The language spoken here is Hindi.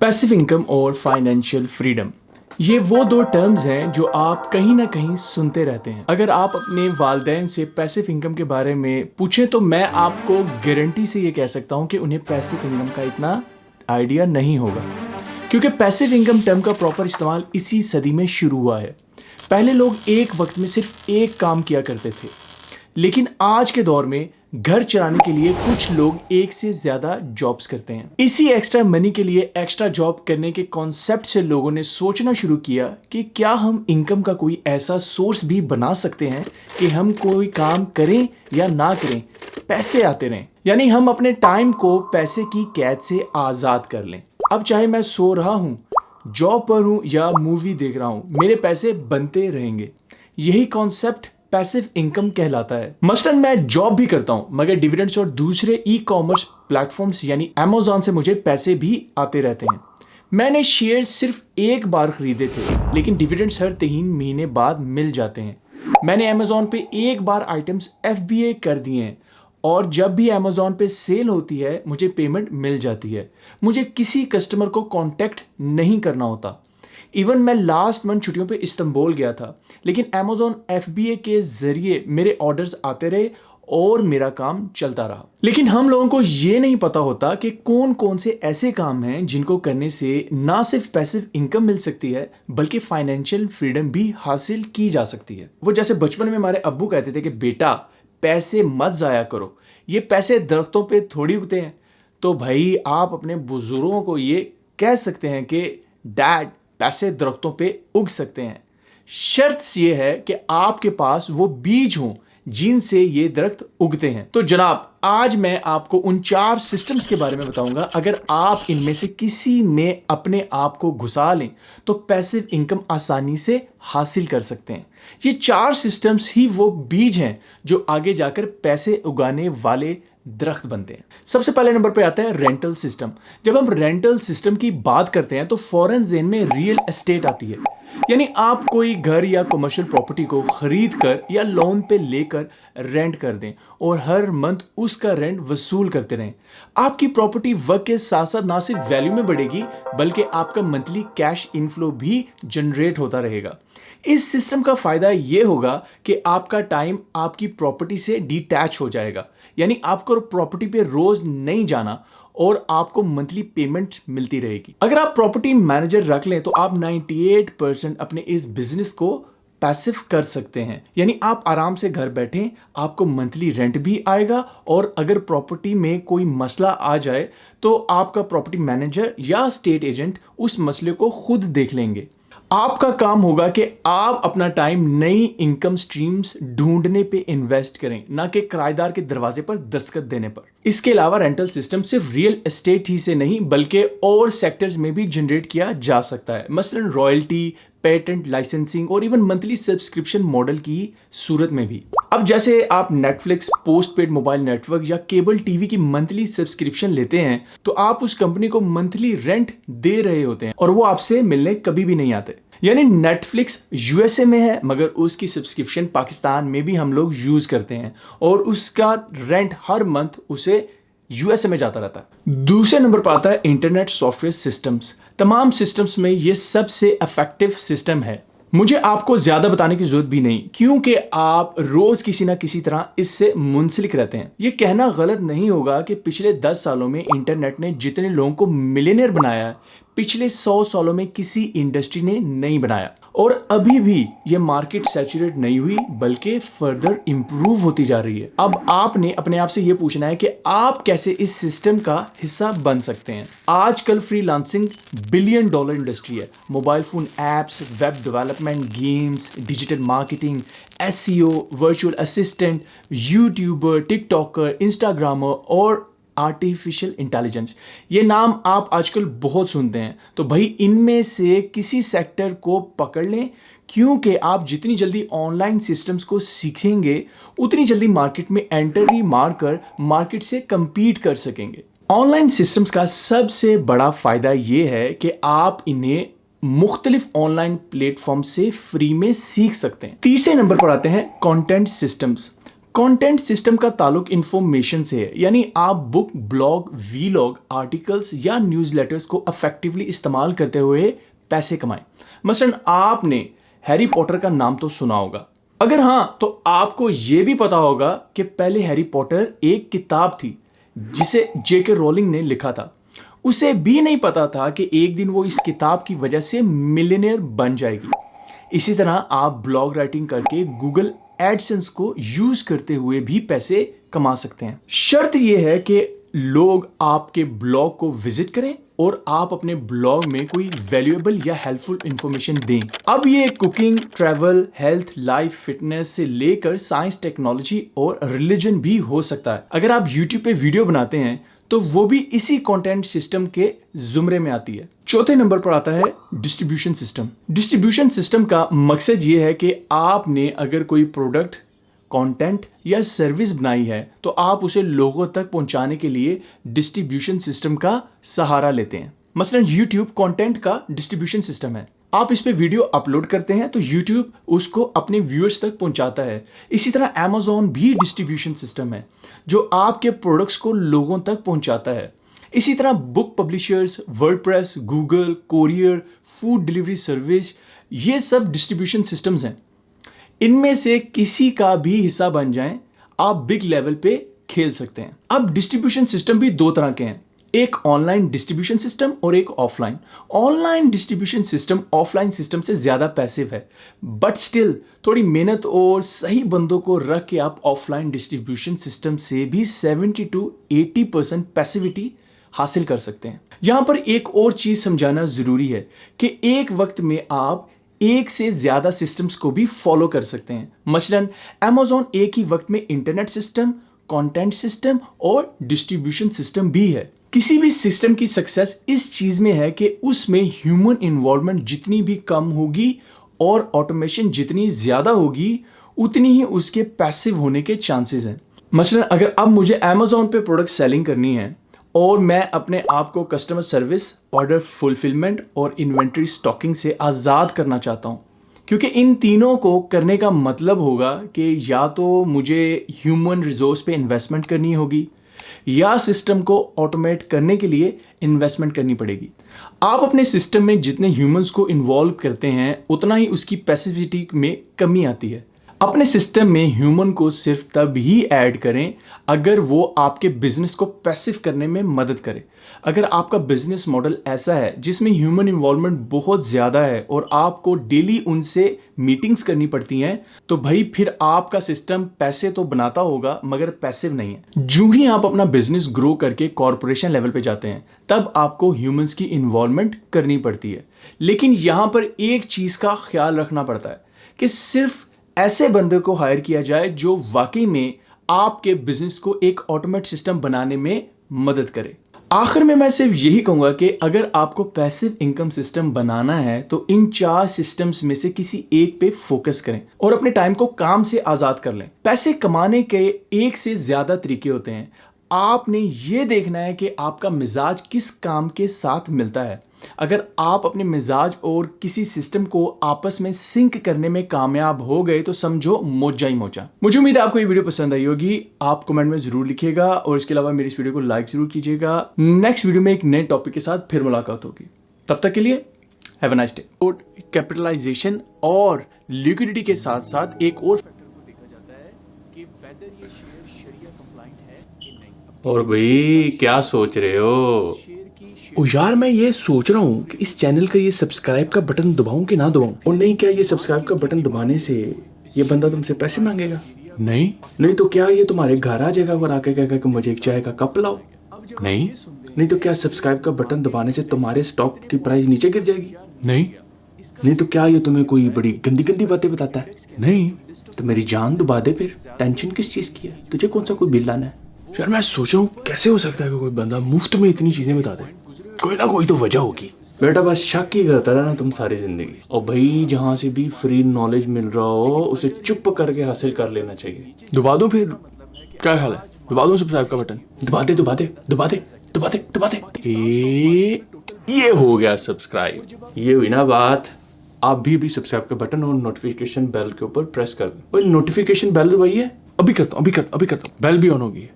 पैसिव इनकम और फाइनेंशियल फ्रीडम, ये वो दो टर्म्स हैं जो आप कहीं ना कहीं सुनते रहते हैं। अगर आप अपने वालिदैन से पैसिव इनकम के बारे में पूछें तो मैं आपको गारंटी से ये कह सकता हूँ कि उन्हें पैसिव इनकम का इतना आइडिया नहीं होगा, क्योंकि पैसिव इनकम टर्म का प्रॉपर इस्तेमाल इसी सदी में शुरू हुआ है। पहले लोग एक वक्त में सिर्फ एक काम किया करते थे, लेकिन आज के दौर में घर चलाने के लिए कुछ लोग एक से ज्यादा जॉब्स करते हैं। इसी एक्स्ट्रा मनी के लिए एक्स्ट्रा जॉब करने के कॉन्सेप्ट से लोगों ने सोचना शुरू किया कि क्या हम इनकम का कोई ऐसा सोर्स भी बना सकते हैं कि हम कोई काम करें या ना करें, पैसे आते रहें। यानी हम अपने टाइम को पैसे की कैद से आजाद कर लें। अब चाहे मैं सो रहा हूं, जॉब पर हूं या मूवी देख रहा हूं, मेरे पैसे बनते रहेंगे। यही कॉन्सेप्ट पैसिव इनकम कहलाता है। मसलन मैं जॉब भी करता हूं, मगर डिविडेंड्स और दूसरे ई कॉमर्स प्लेटफॉर्म्स यानी अमेज़न से मुझे पैसे भी आते रहते हैं। मैंने शेयर सिर्फ एक बार खरीदे थे, लेकिन डिविडेंड्स हर 3 महीने बाद मिल जाते हैं। मैंने अमेज़न पे एक बार आइटम्स FBA कर दिए हैं, और जब भी अमेज़न पे सेल होती है मुझे पेमेंट मिल जाती है। मुझे किसी कस्टमर को कांटेक्ट नहीं करना होता। इवन मैं लास्ट मंथ छुट्टियों पे इस्तांबुल गया था, लेकिन अमेज़न FBA के जरिए मेरे ऑर्डर्स आते रहे और मेरा काम चलता रहा। लेकिन हम लोगों को ये नहीं पता होता कि कौन कौन से ऐसे काम हैं जिनको करने से ना सिर्फ पैसिव इनकम मिल सकती है, बल्कि फाइनेंशियल फ्रीडम भी हासिल की जा सकती है। वो जैसे बचपन में हमारे अब्बू कहते थे कि बेटा पैसे मत ज़ाया करो, ये पैसे दरख्तों पे थोड़ी उगते हैं। तो भाई आप अपने बुजुर्गों को ये कह सकते हैं कि डैड, पैसे दरख्तों पे उग सकते हैं, शर्त यह है कि आपके पास वो बीज हों जिनसे ये दरख्त उगते हैं। तो जनाब, आज मैं आपको उन 4 सिस्टम्स के बारे में बताऊंगा। अगर आप इनमें से किसी में अपने आप को घुसा लें तो पैसिव इनकम आसानी से हासिल कर सकते हैं। ये 4 सिस्टम्स ही वो बीज हैं जो आगे जाकर पैसे उगाने वाले दरख्त बनते हैं। सबसे पहले नंबर पे आता है रेंटल सिस्टम। जब हम रेंटल सिस्टम की बात करते हैं तो फौरन ज़हन में रियल एस्टेट आती है। यानी आप कोई घर या कमर्शियल प्रॉपर्टी को खरीद कर या लोन पे लेकर रेंट कर दें और हर मंथ उसका रेंट वसूल करते रहें। आपकी प्रॉपर्टी वक्त के साथ साथ ना सिर्फ वैल्यू में बढ़ेगी, बल्कि आपका मंथली कैश इनफ्लो भी जनरेट होता रहेगा। इस सिस्टम का फायदा ये होगा कि आपका टाइम आपकी प्रॉपर्टी से डिटैच हो जाएगा। यानी आपको प्रॉपर्टी पे रोज नहीं जाना और आपको मंथली पेमेंट मिलती रहेगी। अगर आप प्रॉपर्टी मैनेजर रख लें तो आप 98% अपने इस बिजनेस को पैसिव कर सकते हैं। यानी आप आराम से घर बैठे, आपको मंथली रेंट भी आएगा, और अगर प्रॉपर्टी में कोई मसला आ जाए तो आपका प्रॉपर्टी मैनेजर या स्टेट एजेंट उस मसले को खुद देख लेंगे। आपका काम होगा कि आप अपना टाइम नई इनकम स्ट्रीम्स ढूंढने पे इन्वेस्ट करें, ना कि किराएदार के दरवाजे पर दस्तखत देने पर। इसके अलावा रेंटल सिस्टम सिर्फ रियल एस्टेट ही से नहीं बल्कि और सेक्टर्स में भी जनरेट किया जा सकता है, मसलन रॉयल्टी, पेटेंट लाइसेंसिंग और इवन मंथली सब्सक्रिप्शन मॉडल की सूरत में भी। अब जैसे आप Netflix, post paid mobile network या केबल टीवी की मंथली सब्सक्रिप्शन लेते हैं तो आप उस कंपनी को मंथली रेंट दे रहे होते हैं और वो आपसे मिलने कभी भी नहीं आते। यानी नेटफ्लिक्स USA में है, मगर उसकी सब्सक्रिप्शन पाकिस्तान में भी हम लोग यूज करते हैं और उसका रेंट हर मंथ उसे USA में जाता रहता है। दूसरे नंबर पर आता है इंटरनेट सॉफ्टवेयर सिस्टम्स। तमाम सिस्टम्स में ये सबसे इफेक्टिव सिस्टम है। मुझे आपको ज्यादा बताने की जरूरत भी नहीं, क्योंकि आप रोज किसी ना किसी तरह इससे मुंसलिक रहते हैं। ये कहना गलत नहीं होगा कि पिछले 10 सालों में इंटरनेट ने जितने लोगों को मिलियनेयर बनाया है, पिछले 100 सालों में किसी इंडस्ट्री ने नहीं बनाया। और अभी भी ये मार्केट सैचुरेट नहीं हुई, बल्कि फर्दर इंप्रूव होती जा रही है। अब आपने अपने आप से ये पूछना है कि आप कैसे इस सिस्टम का हिस्सा बन सकते हैं। आजकल फ्रीलांसिंग $बिलियन इंडस्ट्री है। Mobile phone apps, web development, games, digital marketing, SEO, virtual assistant, YouTuber, TikToker, Instagrammer और आर्टिफिशियल इंटेलिजेंस, ये नाम आप आजकल बहुत सुनते हैं। तो भाई इनमें से किसी सेक्टर को पकड़ लें, क्योंकि आप जितनी जल्दी ऑनलाइन सिस्टम्स को सीखेंगे उतनी जल्दी मार्केट में एंट्री मारकर मार्केट से compete कर सकेंगे। ऑनलाइन सिस्टम्स का सबसे बड़ा फायदा ये है कि आप इन्हें मुख्तलिफ ऑनलाइन प्लेटफॉर्म से फ्री में सीख सकते हैं। तीसरे नंबर पर आते हैं कंटेंट सिस्टम्स। कंटेंट सिस्टम का ताल्लुक इंफॉर्मेशन से है, यानी आप बुक, ब्लॉग, वीलॉग, आर्टिकल्स या न्यूज़लेटर्स को इफेक्टिवली इस्तेमाल करते हुए पैसे कमाएं। मसलन आपने हैरी पॉटर का नाम तो सुना होगा, अगर हाँ तो आपको यह भी पता होगा कि पहले हैरी पॉटर एक किताब थी जिसे जेके रोलिंग ने लिखा था। उसे भी नहीं पता था कि एक दिन वो इस किताब की वजह से मिलियनेयर बन जाएगी। इसी तरह आप ब्लॉग राइटिंग करके गूगल एडसेंस को यूज करते हुए भी पैसे कमा सकते हैं। शर्त यह है कि लोग आपके ब्लॉग को विजिट करें और आप अपने ब्लॉग में कोई वैल्यूएबल या हेल्पफुल इंफॉर्मेशन दें। अब ये cooking, travel, health, life, fitness से लेकर साइंस, टेक्नोलॉजी और रिलीजन भी हो सकता है। अगर आप यूट्यूब पे वीडियो बनाते हैं तो वो भी इसी कंटेंट सिस्टम के जुमरे में आती है। चौथे नंबर पर आता है डिस्ट्रीब्यूशन सिस्टम। डिस्ट्रीब्यूशन सिस्टम का मकसद ये है कि आपने अगर कोई प्रोडक्ट, कंटेंट या सर्विस बनाई है तो आप उसे लोगों तक पहुंचाने के लिए डिस्ट्रीब्यूशन सिस्टम का सहारा लेते हैं। मसलन यूट्यूब कंटेंट का डिस्ट्रीब्यूशन सिस्टम है। आप इस पे वीडियो अपलोड करते हैं तो यूट्यूब उसको अपने व्यूअर्स तक पहुंचाता है। इसी तरह Amazon भी डिस्ट्रीब्यूशन सिस्टम है जो आपके प्रोडक्ट्स को लोगों तक पहुंचाता है। इसी तरह book publishers, WordPress, Google, courier, food delivery service, ये सब डिस्ट्रीब्यूशन सिस्टम्स हैं। इनमें से किसी का भी हिस्सा बन जाएं, आप बिग लेवल पे खेल सकते हैं। अब डिस्ट्रीब्यूशन सिस्टम भी दो तरह के हैं, एक ऑनलाइन डिस्ट्रीब्यूशन सिस्टम और एक offline. Online distribution system offline system से ज़्यादा पैसिव है, बट स्टिल थोड़ी मेहनत और सही बंदों को रख के आप ऑफलाइन डिस्ट्रीब्यूशन सिस्टम से भी 70 to 80% पैसिविटी हासिल कर सकते हैं। यहाँ पर एक और चीज़ समझाना ज़रूरी है कि एक वक्त में आप एक से ज़्यादा सिस्टम्स को भी फॉलो कर सकते हैं। मसलन Amazon एक ही वक्त में इंटरनेट सिस्टम, कंटेंट सिस्टम और डिस्ट्रीब्यूशन सिस्टम भी है। किसी भी सिस्टम की सक्सेस इस चीज़ में है कि उसमें ह्यूमन इन्वॉल्वमेंट जितनी भी कम होगी और ऑटोमेशन जितनी ज़्यादा होगी उतनी ही उसके पैसिव होने के चांसेस हैं। मसलन अगर अब मुझे Amazon पे प्रोडक्ट सेलिंग करनी है और मैं अपने आप को कस्टमर सर्विस, ऑर्डर फुलफिलमेंट और इन्वेंट्री स्टॉकिंग से आज़ाद करना चाहता हूँ, क्योंकि इन तीनों को करने का मतलब होगा कि या तो मुझे ह्यूमन रिसोर्स पे इन्वेस्टमेंट करनी होगी या सिस्टम को ऑटोमेट करने के लिए इन्वेस्टमेंट करनी पड़ेगी। आप अपने सिस्टम में जितने ह्यूमंस को इन्वॉल्व करते हैं उतना ही उसकी पैसिविटी में कमी आती है। अपने सिस्टम में ह्यूमन को सिर्फ तब ही ऐड करें अगर वो आपके बिजनेस को पैसिव करने में मदद करे। अगर आपका बिजनेस मॉडल ऐसा है जिसमें ह्यूमन इन्वॉल्वमेंट बहुत ज़्यादा है और आपको डेली उनसे मीटिंग्स करनी पड़ती हैं तो भाई फिर आपका सिस्टम पैसे तो बनाता होगा मगर पैसिव नहीं है। जो ही आप अपना बिजनेस ग्रो करके कॉरपोरेशन लेवल पे जाते हैं तब आपको ह्यूमंस की इन्वॉल्वमेंट करनी पड़ती है। लेकिन यहाँ पर एक चीज़ का ख्याल रखना पड़ता है कि सिर्फ ऐसे बंदे को हायर किया जाए जो वाकई में आपके बिजनेस को एक ऑटोमेट सिस्टम बनाने में मदद करे। आखिर में मैं सिर्फ यही कहूँगा कि अगर आपको पैसिव इनकम सिस्टम बनाना है तो इन 4 सिस्टम्स में से किसी एक पे फोकस करें और अपने टाइम को काम से आज़ाद कर लें। पैसे कमाने के एक से ज़्यादा तरीके होते हैं। आपने ये देखना है कि आपका मिजाज किस काम के साथ मिलता है। अगर आप अपने मिजाज और किसी सिस्टम को आपस में सिंक करने में कामयाब हो गए तो समझो मोजा ही मोजा। मुझे उम्मीद है आपको ये वीडियो पसंद आई होगी। आप कमेंट में जरूर लिखिएगा और इसके अलावा मेरी इस वीडियो को लाइक जरूर कीजिएगा। नेक्स्ट वीडियो में एक नए टॉपिक के साथ फिर मुलाकात होगी। तब तक के लिए have a nice day. Capitalization और लिक्विडिटी के साथ साथ एक और फैक्टर को देखा जाता है कि वेदर ये शेयर शरिया कंप्लायंट है कि नहीं। और भाई क्या सोच रहे हो? ओ यार, मैं ये सोच रहा हूँ कि इस चैनल का ये सब्सक्राइब का बटन दबाऊं कि ना दबाऊं। और नहीं, क्या ये सब्सक्राइब का बटन दबाने से ये बंदा तुमसे पैसे मांगेगा? नहीं तो क्या ये तुम्हारे घर आ जाएगा और आके कहेगा कि मुझे एक चाय का कप लाओ? नहीं तो क्या सब्सक्राइब का बटन दबाने से तुम्हारे स्टॉक की प्राइस नीचे गिर जाएगी? नहीं तो क्या ये तुम्हें कोई बड़ी गंदी गंदी बातें बताता है? नहीं तो मेरी जान दबा दे फिर। टेंशन किस चीज़ की है? तुझे कौन सा कोई बिल लाना है? यार मैं सोच रहा हूँ कैसे हो सकता है कि कोई बंदा मुफ्त में इतनी चीज़ें बता दे। कोई ना कोई तो वजह होगी। बेटा, बस शक ही करता रहना तुम सारी जिंदगी। और भाई जहाँ से भी फ्री नॉलेज मिल रहा हो उसे चुप करके हासिल कर लेना चाहिए। दबा दो फिर, क्या ख्याल है? दबा दो सब्सक्राइब का बटन। दबा दे। ये हो गया सब्सक्राइब। ये हुई ना बात। आप भी सब्सक्राइब का बटन और नोटिफिकेशन बेल के ऊपर प्रेस कर दो। नोटिफिकेशन बेल दबाइए। अभी करता हूँ, अभी करता हूँ, बेल भी ऑन होगी।